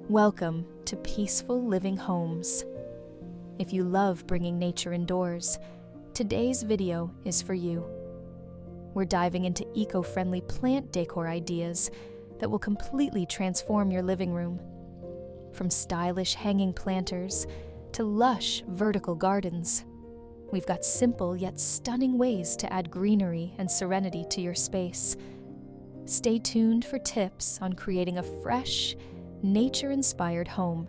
Welcome to Peaceful Living Homes. If you love bringing nature indoors, today's video is for you. We're diving into eco-friendly plant decor ideas that will completely transform your living room. From stylish hanging planters to lush vertical gardens, we've got simple yet stunning ways to add greenery and serenity to your space. Stay tuned for tips on creating a fresh, nature-inspired home.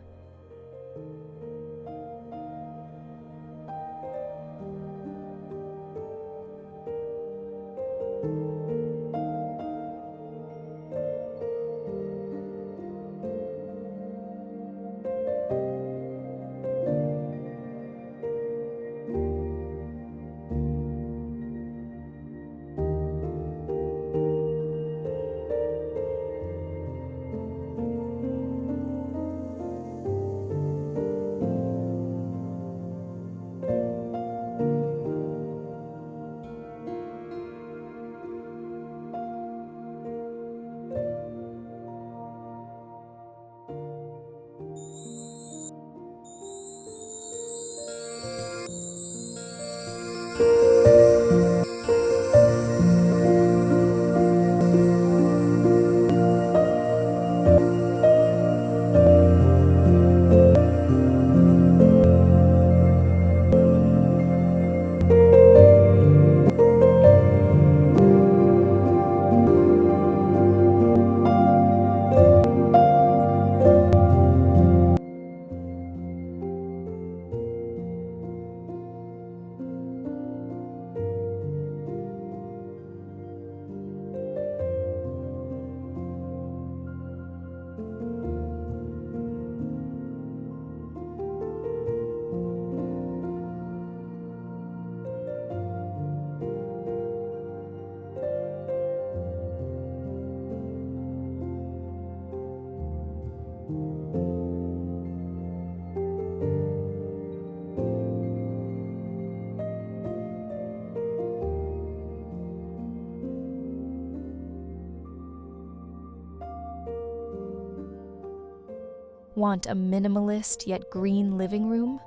Want a minimalist yet green living room?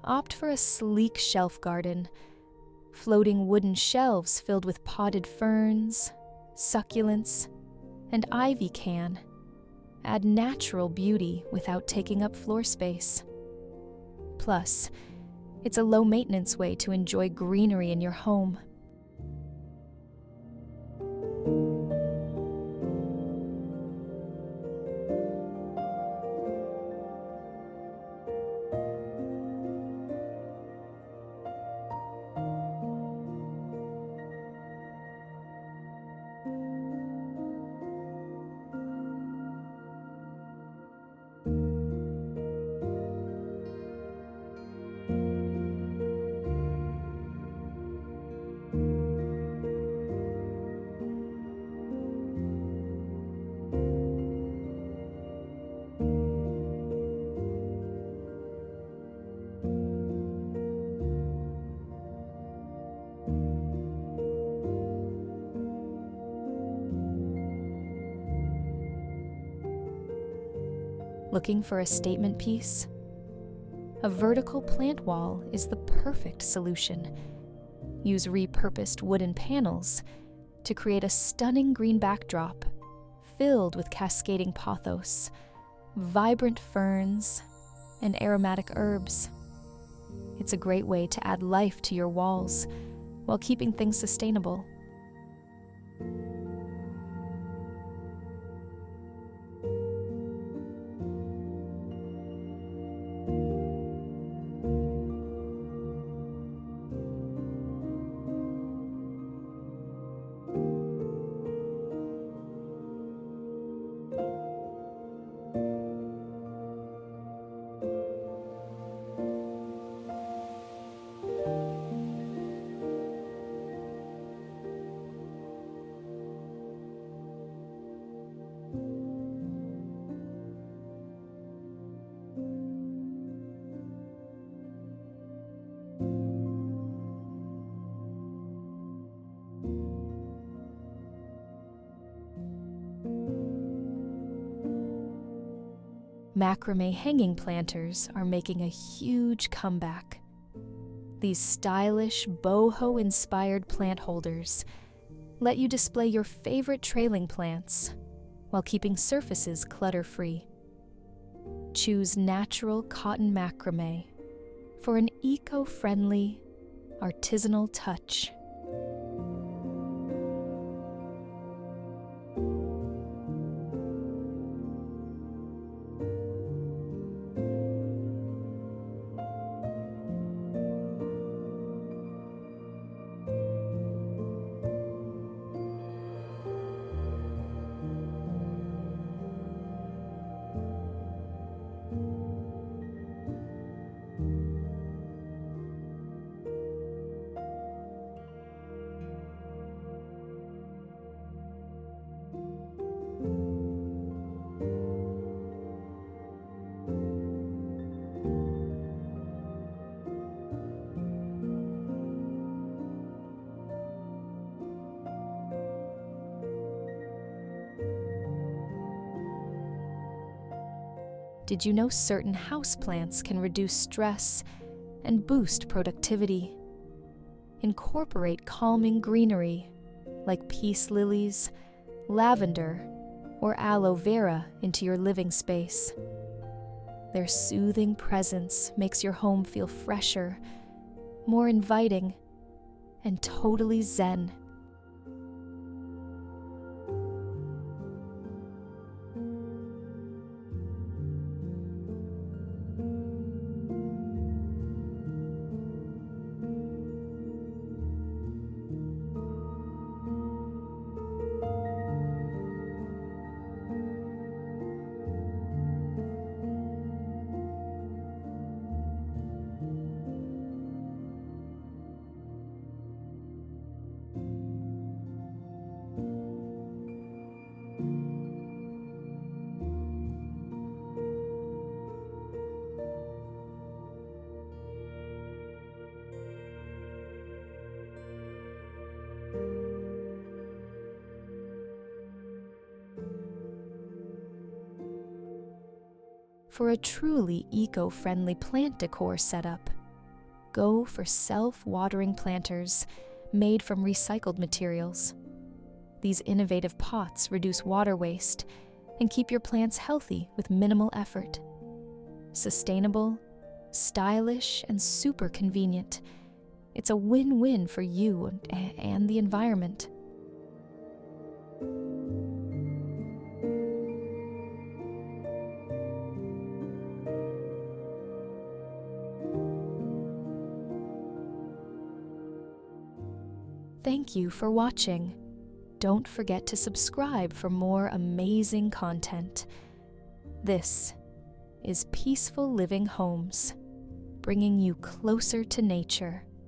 Opt for a sleek shelf garden. Floating wooden shelves filled with potted ferns, succulents, and ivy can add natural beauty without taking up floor space. Plus, it's a low-maintenance way to enjoy greenery in your home. Looking for a statement piece? A vertical plant wall is the perfect solution. Use repurposed wooden panels to create a stunning green backdrop filled with cascading pothos, vibrant ferns, and aromatic herbs. It's a great way to add life to your walls while keeping things sustainable. Macrame hanging planters are making a huge comeback. These stylish, boho-inspired plant holders let you display your favorite trailing plants while keeping surfaces clutter-free. Choose natural cotton macrame for an eco-friendly, artisanal touch. Did you know certain houseplants can reduce stress and boost productivity? Incorporate calming greenery like peace lilies, lavender, or aloe vera into your living space. Their soothing presence makes your home feel fresher, more inviting, and totally zen. For a truly eco-friendly plant decor setup, go for self-watering planters made from recycled materials. These innovative pots reduce water waste and keep your plants healthy with minimal effort. Sustainable, stylish, and super convenient. It's a win-win for you and the environment. Thank you for watching. Don't forget to subscribe for more amazing content. This is Peaceful Living Homes, bringing you closer to nature.